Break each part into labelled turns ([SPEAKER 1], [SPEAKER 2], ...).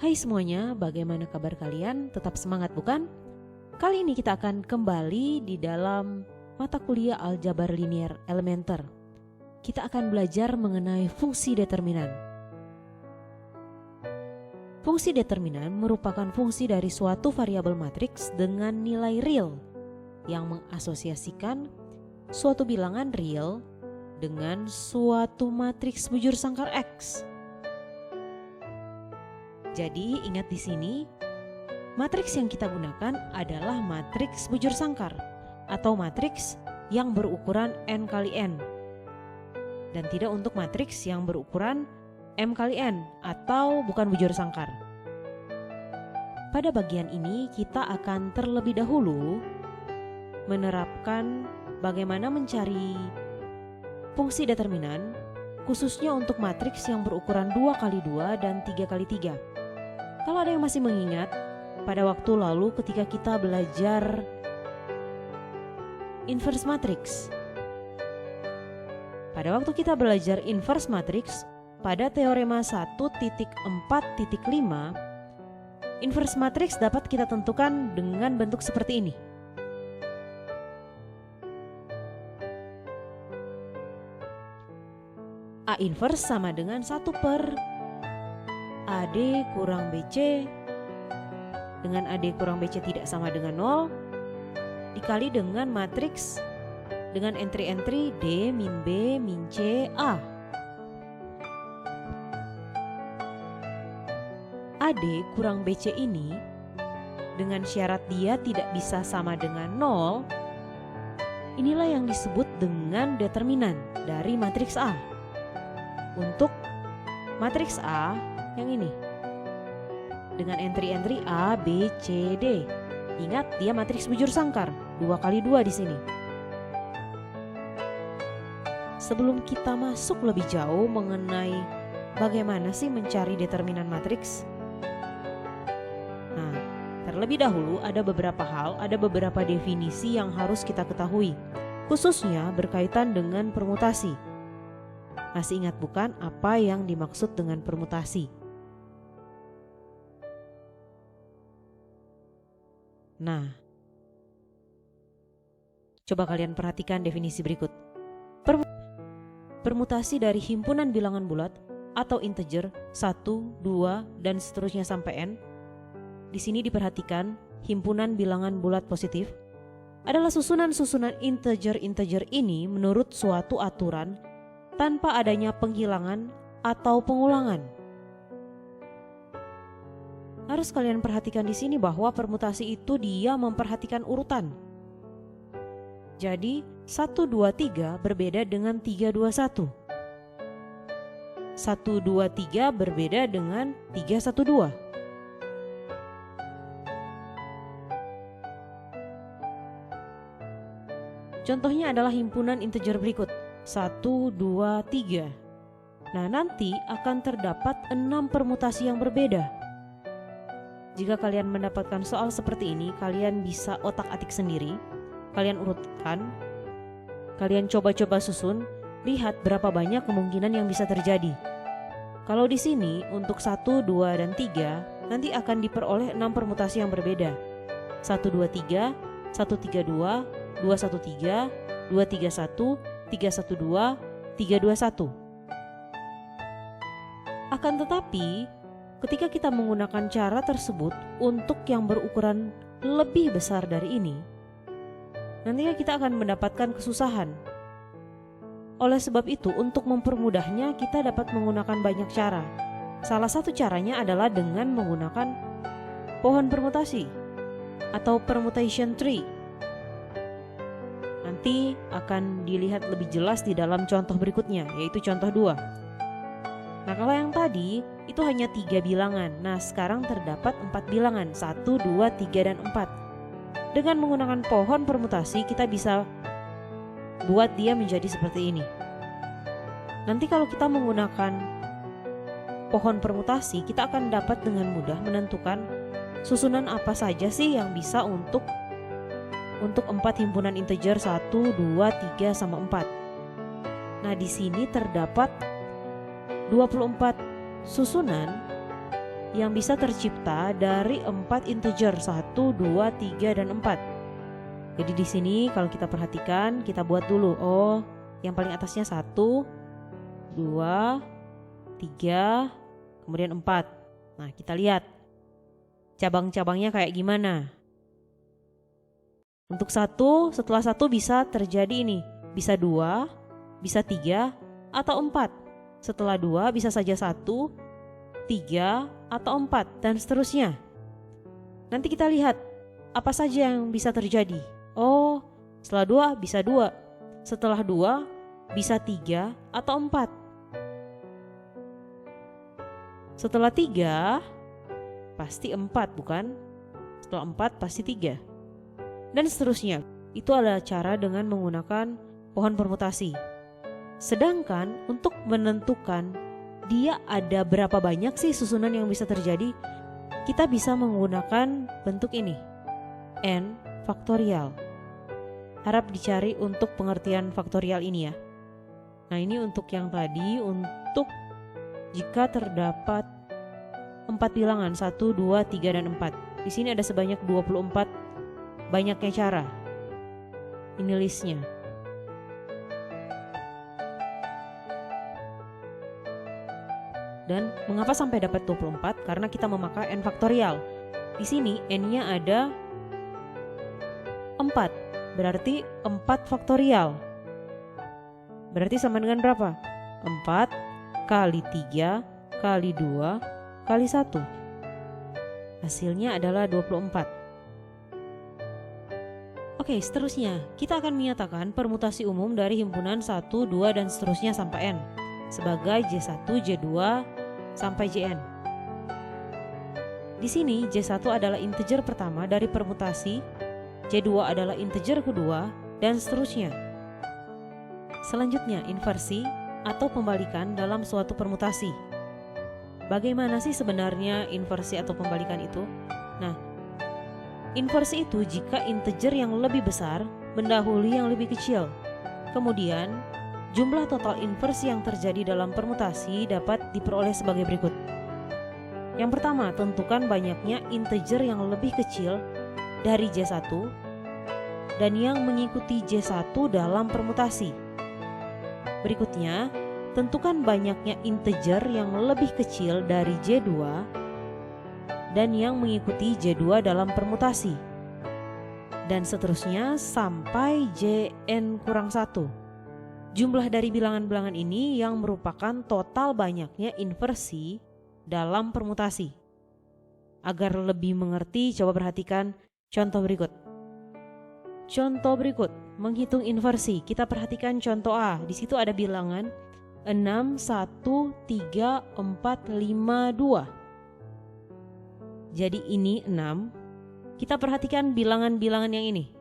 [SPEAKER 1] Hai semuanya, bagaimana kabar kalian? Tetap semangat bukan? Kali ini kita akan kembali di dalam mata kuliah aljabar linier elementer. Kita akan belajar mengenai fungsi determinan. Fungsi determinan merupakan fungsi dari suatu variabel matriks dengan nilai real yang mengasosiasikan suatu bilangan real dengan suatu matriks bujur sangkar X. Jadi ingat di sini, matriks yang kita gunakan adalah matriks bujur sangkar atau matriks yang berukuran n kali n. Dan tidak untuk matriks yang berukuran m kali n atau bukan bujur sangkar. Pada bagian ini kita akan terlebih dahulu menerapkan bagaimana mencari fungsi determinan khususnya untuk matriks yang berukuran 2 kali 2 dan 3 kali 3. Kalau ada yang masih mengingat, pada waktu lalu ketika kita belajar inverse matrix. Pada waktu kita belajar inverse matrix, pada teorema 1.4.5, inverse matrix dapat kita tentukan dengan bentuk seperti ini. A inverse sama dengan 1 per AD kurang BC dengan AD kurang BC tidak sama dengan 0 dikali dengan matriks dengan entry-entry D min B min C A. AD kurang BC ini dengan syarat dia tidak bisa sama dengan 0, inilah yang disebut dengan determinan dari matriks A. Untuk matriks A yang ini dengan entry-entry A, B, C, D. Ingat dia matriks bujur sangkar 2 kali 2 di sini. Sebelum kita masuk lebih jauh mengenai bagaimana sih mencari determinan matriks, nah, terlebih dahulu ada beberapa definisi yang harus kita ketahui, khususnya berkaitan dengan permutasi. Masih ingat bukan apa yang dimaksud dengan permutasi? Nah, coba kalian perhatikan definisi berikut. Permutasi dari himpunan bilangan bulat atau integer 1, 2, dan seterusnya sampai n. Di sini diperhatikan himpunan bilangan bulat positif adalah susunan-susunan integer-integer ini menurut suatu aturan tanpa adanya penghilangan atau pengulangan. Harus kalian perhatikan di sini bahwa permutasi itu dia memperhatikan urutan. Jadi 1, 2, 3 berbeda dengan 3, 2, 1. 1, 2, 3 berbeda dengan 3, 1, 2. Contohnya adalah himpunan integer berikut 1, 2, 3. Nah, nanti akan terdapat 6 permutasi yang berbeda. Jika kalian mendapatkan soal seperti ini, kalian bisa otak-atik sendiri. Kalian urutkan, kalian coba-coba susun, lihat berapa banyak kemungkinan yang bisa terjadi. Kalau di sini untuk 1, 2, dan 3 nanti akan diperoleh 6 permutasi yang berbeda. 1, 2, 3, 1, 3, 2, 2, 1, 3, 2, 3, 1, 3, 1, 2, 3, 2, 1. Akan tetapi, ketika kita menggunakan cara tersebut untuk yang berukuran lebih besar dari ini, nantinya kita akan mendapatkan kesusahan. Oleh sebab itu, untuk mempermudahnya kita dapat menggunakan banyak cara. Salah satu caranya adalah dengan menggunakan pohon permutasi atau permutation tree. Nanti akan dilihat lebih jelas di dalam contoh berikutnya, yaitu contoh 2. Nah, kalau yang tadi itu hanya 3 bilangan. Nah, sekarang terdapat 4 bilangan, 1, 2, 3, dan 4. Dengan menggunakan pohon permutasi kita bisa buat dia menjadi seperti ini. Nanti kalau kita menggunakan pohon permutasi, kita akan dapat dengan mudah menentukan susunan apa saja sih yang bisa untuk 4 himpunan integer 1, 2, 3, sama 4. Nah, di sini terdapat 24 susunan yang bisa tercipta dari 4 integer 1, 2, 3, dan 4. Jadi di sini kalau kita perhatikan, kita buat dulu. Oh, yang paling atasnya 1, 2, 3, kemudian 4. Nah, kita lihat cabang-cabangnya kayak gimana. Untuk 1, setelah 1 bisa terjadi ini. Bisa 2, bisa 3, atau 4. Setelah 2 bisa saja 1, 3, atau 4, dan seterusnya. Nanti kita lihat apa saja yang bisa terjadi. Oh, setelah 2 bisa 2. Setelah 2 bisa 3 atau 4. Setelah 3 pasti 4, bukan? Setelah 4 pasti 3. Dan seterusnya. Itu adalah cara dengan menggunakan pohon permutasi. Sedangkan untuk menentukan dia ada berapa banyak sih susunan yang bisa terjadi, kita bisa menggunakan bentuk ini, n faktorial. Harap dicari untuk pengertian faktorial ini ya. Nah, ini untuk yang tadi, untuk jika terdapat 4 bilangan 1, 2, 3, dan 4. Di sini ada sebanyak 24 banyaknya cara. Ini listnya. Dan mengapa sampai dapat 24? Karena kita memakai n faktorial. Di sini n-nya ada 4. Berarti 4 faktorial. Berarti sama dengan berapa? 4 kali 3 kali 2 kali 1. Hasilnya adalah 24. Oke, seterusnya kita akan menyatakan permutasi umum dari himpunan 1, 2, dan seterusnya sampai n sebagai J1, J2, sampai Jn. Di sini J1 adalah integer pertama dari permutasi, J2 adalah integer kedua, dan seterusnya. Selanjutnya inversi atau pembalikan dalam suatu permutasi. Bagaimana sih sebenarnya inversi atau pembalikan itu? Nah, inversi itu jika integer yang lebih besar mendahului yang lebih kecil. Kemudian jumlah total inversi yang terjadi dalam permutasi dapat diperoleh sebagai berikut. Yang pertama, tentukan banyaknya integer yang lebih kecil dari J1 dan yang mengikuti J1 dalam permutasi. Berikutnya, tentukan banyaknya integer yang lebih kecil dari J2 dan yang mengikuti J2 dalam permutasi. Dan seterusnya sampai Jn-1. Jumlah dari bilangan-bilangan ini yang merupakan total banyaknya inversi dalam permutasi. Agar lebih mengerti, coba perhatikan contoh berikut. Contoh berikut, menghitung inversi. Kita perhatikan contoh A. Di situ ada bilangan 6, 1, 3, 4, 5, 2. Jadi ini 6. Kita perhatikan bilangan-bilangan yang ini.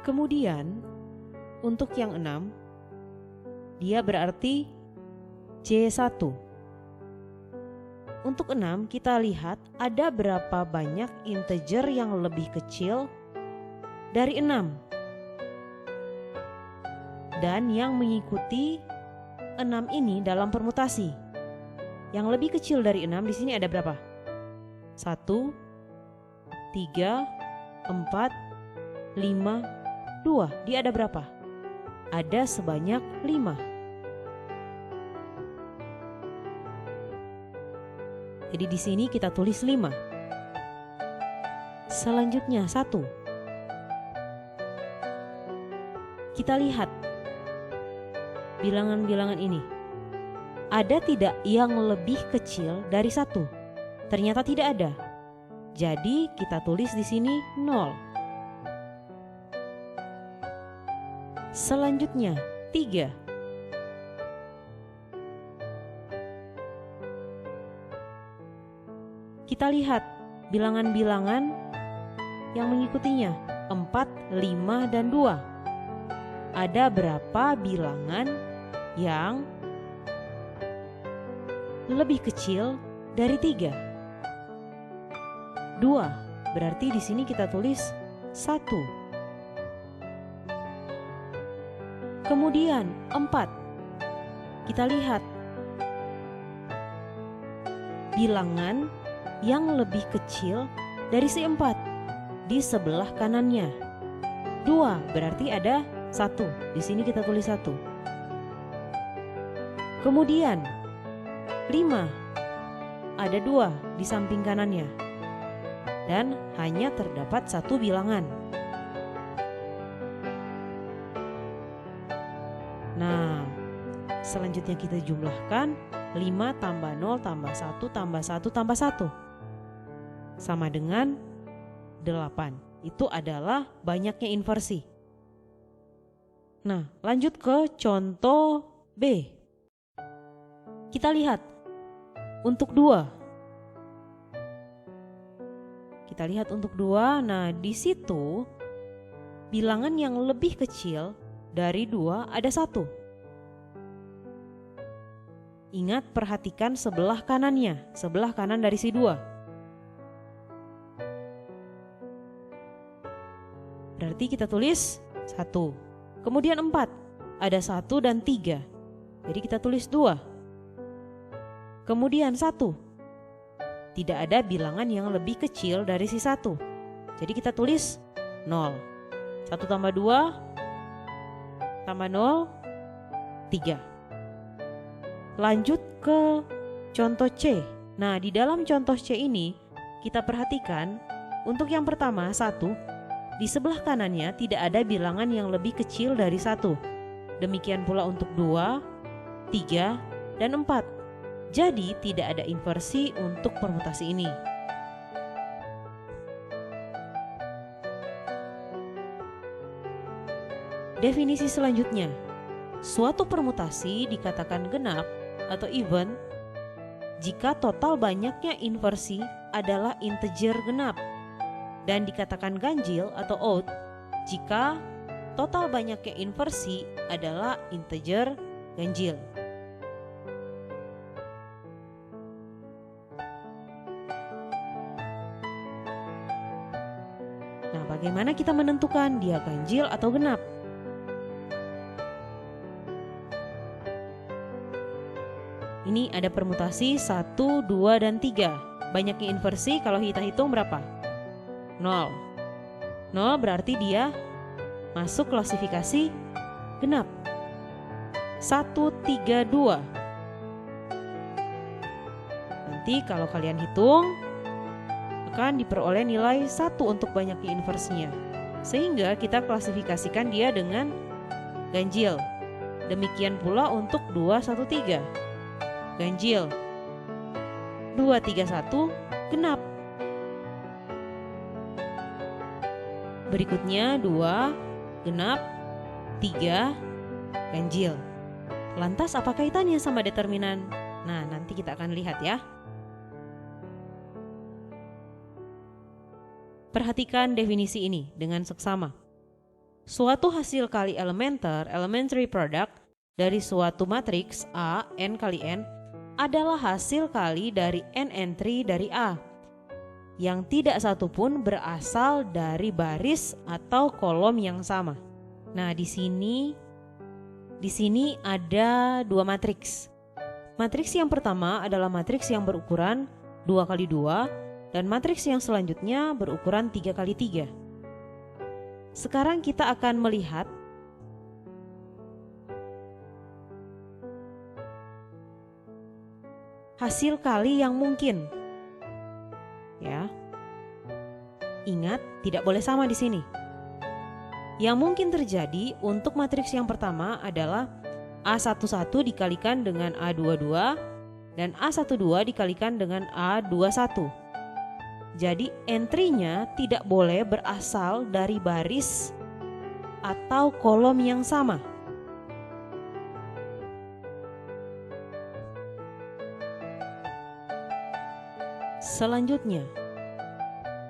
[SPEAKER 1] Kemudian untuk yang 6, dia berarti J1. Untuk 6 kita lihat ada berapa banyak integer yang lebih kecil dari 6. Dan yang mengikuti 6 ini dalam permutasi. Yang lebih kecil dari 6 di sini ada berapa? 1, 3, 4, 5, 2. Dia ada berapa? Ada sebanyak 5. Jadi di sini kita tulis 5. Selanjutnya 1. Kita lihat bilangan-bilangan ini. Ada tidak yang lebih kecil dari 1? Ternyata tidak ada. Jadi kita tulis di sini 0. Selanjutnya 3. Kita lihat bilangan-bilangan yang mengikutinya 4, 5, dan 2. Ada berapa bilangan yang lebih kecil dari 3? 2. Berarti di sini kita tulis 1. Kemudian 4. Kita lihat bilangan yang lebih kecil dari si 4 di sebelah kanannya. 2 berarti ada 1. Di sini kita tulis 1. Kemudian 5 ada 2 di samping kanannya. Dan hanya terdapat 1 bilangan. Nah, selanjutnya kita jumlahkan 5 tambah 0 tambah 1 tambah 1 tambah 1 sama dengan 8. Itu adalah banyaknya inversi. Nah, lanjut ke contoh B. Kita lihat untuk 2. Kita lihat untuk 2. Nah, di situ bilangan yang lebih kecil dari 2 ada 1. Ingat, perhatikan sebelah kanannya, sebelah kanan dari si 2. Berarti kita tulis 1. Kemudian 4, ada 1 dan 3. Jadi kita tulis 2. Kemudian 1, tidak ada bilangan yang lebih kecil dari si 1. Jadi kita tulis 0. 1 tambah 2, tambah 0, 3. Lanjut ke contoh C. Nah, di dalam contoh C ini kita perhatikan untuk yang pertama 1, di sebelah kanannya tidak ada bilangan yang lebih kecil dari 1. Demikian pula untuk 2, 3, dan 4. Jadi tidak ada inversi untuk permutasi ini. Definisi selanjutnya, suatu permutasi dikatakan genap atau even jika total banyaknya inversi adalah integer genap, dan dikatakan ganjil atau odd jika total banyaknya inversi adalah integer ganjil. Nah, bagaimana kita menentukan dia ganjil atau genap? Ini ada permutasi 1, 2, dan 3. Banyaknya inversi kalau kita hitung berapa? 0. 0 berarti dia masuk klasifikasi genap. 1, 3, 2. Nanti kalau kalian hitung akan diperoleh nilai 1 untuk banyaknya inversinya. Sehingga kita klasifikasikan dia dengan ganjil. Demikian pula untuk 2, 1, 3. Ganjil. 2, 3, 1 genap. Berikutnya 2 genap, 3 ganjil. Lantas apa kaitannya sama determinan? Nah, nanti kita akan lihat ya. Perhatikan definisi ini dengan seksama. Suatu hasil kali elementary product dari suatu matriks A n kali n adalah hasil kali dari n entry dari A yang tidak satupun berasal dari baris atau kolom yang sama. Nah, di sini ada 2 matriks. Matriks yang pertama adalah matriks yang berukuran 2 kali 2 dan matriks yang selanjutnya berukuran 3 kali 3. Sekarang kita akan melihat hasil kali yang mungkin. Ya. Ingat, tidak boleh sama di sini. Yang mungkin terjadi untuk matriks yang pertama adalah A11 dikalikan dengan A22 dan A12 dikalikan dengan A21. Jadi entry-nya tidak boleh berasal dari baris atau kolom yang sama.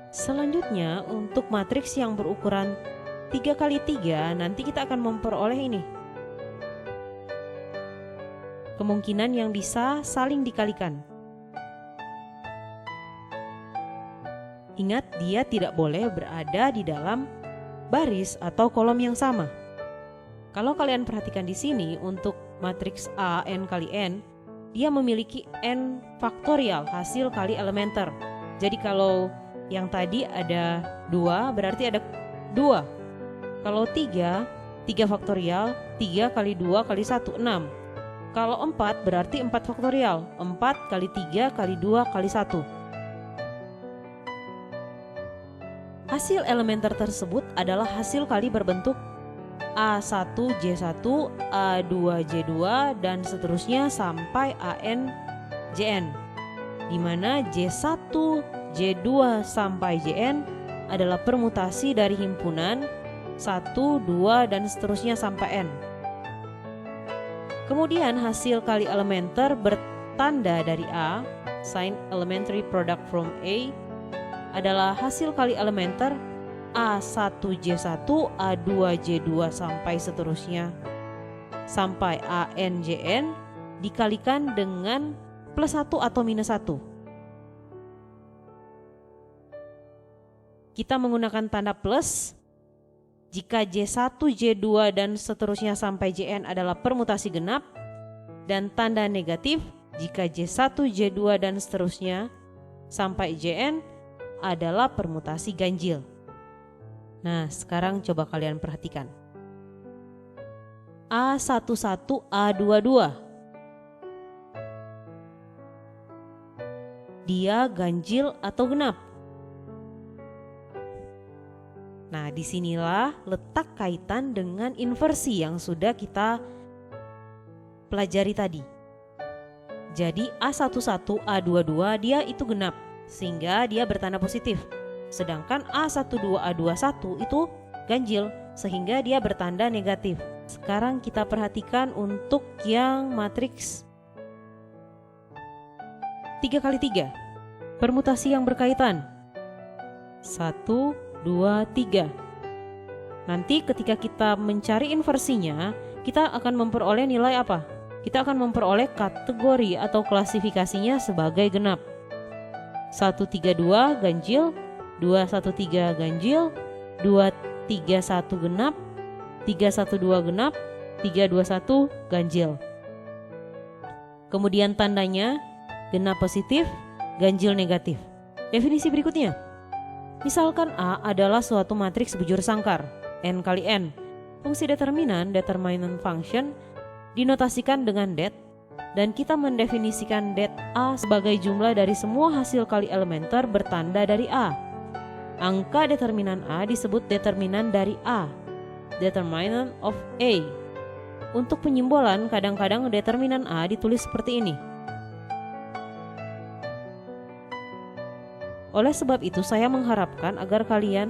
[SPEAKER 1] Selanjutnya untuk matriks yang berukuran 3 kali 3 nanti kita akan memperoleh ini. Kemungkinan yang bisa saling dikalikan. Ingat, dia tidak boleh berada di dalam baris atau kolom yang sama. Kalau kalian perhatikan di sini untuk matriks A n kali n, dia memiliki n faktorial hasil kali elementer. Jadi kalau yang tadi ada 2 berarti ada 2. Kalau 3 faktorial, 3 kali 2 kali 1, 6. Kalau 4 berarti 4 faktorial, 4 kali 3 kali 2 kali 1. Hasil elementer tersebut adalah hasil kali berbentuk A1J1, A2J2, dan seterusnya sampai ANJN, di mana J1, J2 sampai Jn adalah permutasi dari himpunan 1, 2, dan seterusnya sampai N. Kemudian hasil kali elementer bertanda dari A, sign elementary product from A, adalah hasil kali elementer A1J1, A2J2 sampai seterusnya sampai ANJN dikalikan dengan plus 1 atau minus 1. Kita menggunakan tanda plus jika J1, J2 dan seterusnya sampai Jn adalah permutasi genap, dan tanda negatif jika J1, J2 dan seterusnya sampai Jn adalah permutasi ganjil. Nah, sekarang coba kalian perhatikan. A11, A22. Dia ganjil atau genap? Nah, disinilah letak kaitan dengan inversi yang sudah kita pelajari tadi. Jadi A11, A22 dia itu genap, sehingga dia bertanda positif. Sedangkan A12, A21 itu ganjil, sehingga dia bertanda negatif. Sekarang kita perhatikan untuk yang matriks 3x3. Permutasi yang berkaitan 1, 2, 3. Nanti ketika kita mencari inversinya, kita akan memperoleh nilai apa? Kita akan memperoleh kategori atau klasifikasinya sebagai genap. 132 ganjil, 213 ganjil, 231 genap, 312 genap, 321 ganjil. Kemudian tandanya genap positif, ganjil negatif. Definisi berikutnya. Misalkan A adalah suatu matriks bujur sangkar, n kali n. Fungsi determinan, determinant function, dinotasikan dengan det, dan kita mendefinisikan det A sebagai jumlah dari semua hasil kali elementer bertanda dari A. Angka determinan A disebut determinan dari A, determinant of A. Untuk penyimbolan, kadang-kadang determinan A ditulis seperti ini. Oleh sebab itu, saya mengharapkan agar kalian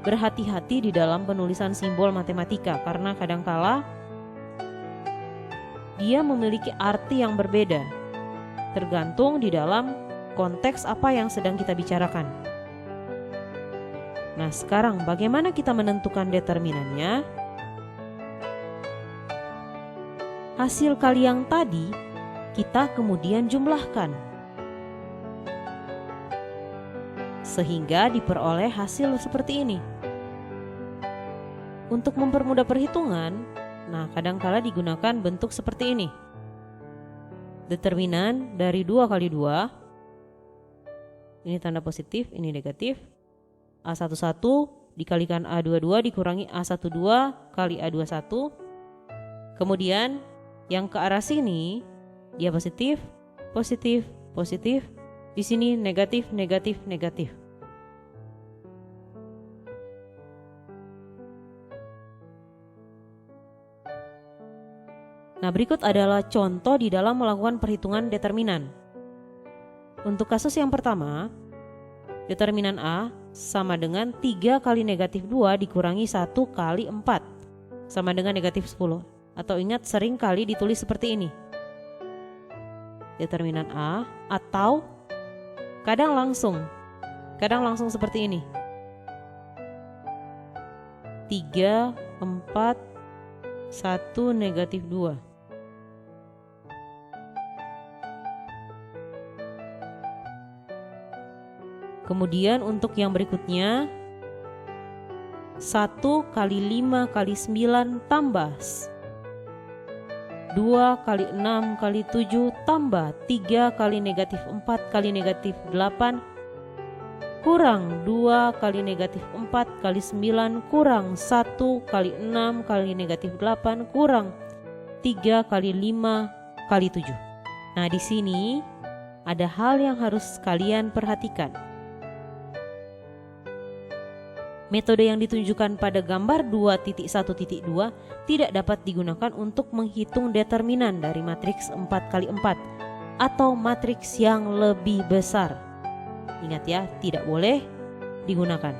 [SPEAKER 1] berhati-hati di dalam penulisan simbol matematika, karena kadangkala dia memiliki arti yang berbeda, tergantung di dalam konteks apa yang sedang kita bicarakan. Nah, sekarang bagaimana kita menentukan determinannya? Hasil kali yang tadi kita kemudian jumlahkan, sehingga diperoleh hasil seperti ini. Untuk mempermudah perhitungan, nah kadangkala digunakan bentuk seperti ini. Determinan dari 2 kali 2, ini tanda positif, ini negatif. A11 dikalikan A22 dikurangi A12 kali A21. Kemudian yang ke arah sini dia positif, positif, positif. Di sini negatif, negatif, negatif. Nah, berikut adalah contoh di dalam melakukan perhitungan determinan. Untuk kasus yang pertama, determinan A sama dengan 3 kali negatif 2 dikurangi 1 kali 4 sama dengan negatif 10. Atau ingat, sering kali ditulis seperti ini. Determinan A, atau kadang langsung seperti ini. 3, 4, 1, negatif 2. Kemudian untuk yang berikutnya, 1 kali 5 kali 9 tambah 2 kali 6 kali 7 tambah 3 kali negatif 4 kali negatif 8 kurang 2 kali negatif 4 kali 9 kurang 1 kali 6 kali negatif 8 kurang 3 kali 5 kali 7. Nah, di sini ada hal yang harus kalian perhatikan. Metode yang ditunjukkan pada gambar 2.1.2 tidak dapat digunakan untuk menghitung determinan dari matriks 4x4 atau matriks yang lebih besar. Ingat ya, tidak boleh digunakan.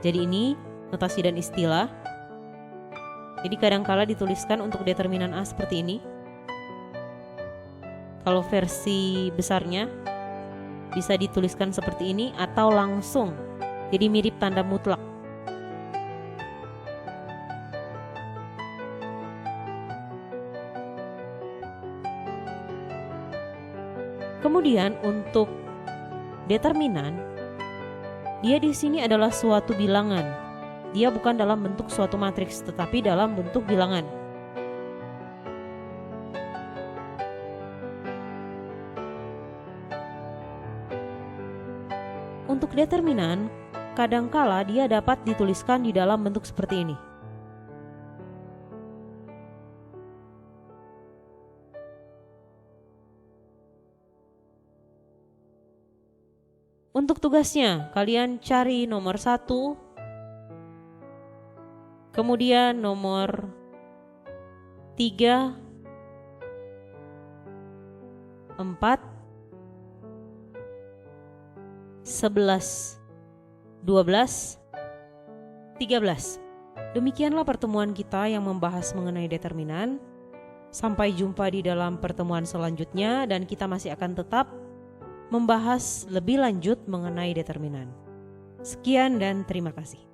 [SPEAKER 1] Jadi ini notasi dan istilah. Jadi kadangkala dituliskan untuk determinan A seperti ini. Kalau versi besarnya bisa dituliskan seperti ini atau langsung, jadi mirip tanda mutlak. Kemudian untuk determinan, dia di sini adalah suatu bilangan. Dia bukan dalam bentuk suatu matriks, tetapi dalam bentuk bilangan. Untuk determinan, kadangkala dia dapat dituliskan di dalam bentuk seperti ini. Untuk tugasnya, kalian cari nomor 1, kemudian nomor 3, 4, 11, 12, 13. Demikianlah pertemuan kita yang membahas mengenai determinan. Sampai jumpa di dalam pertemuan selanjutnya dan kita masih akan tetap membahas lebih lanjut mengenai determinan. Sekian dan terima kasih.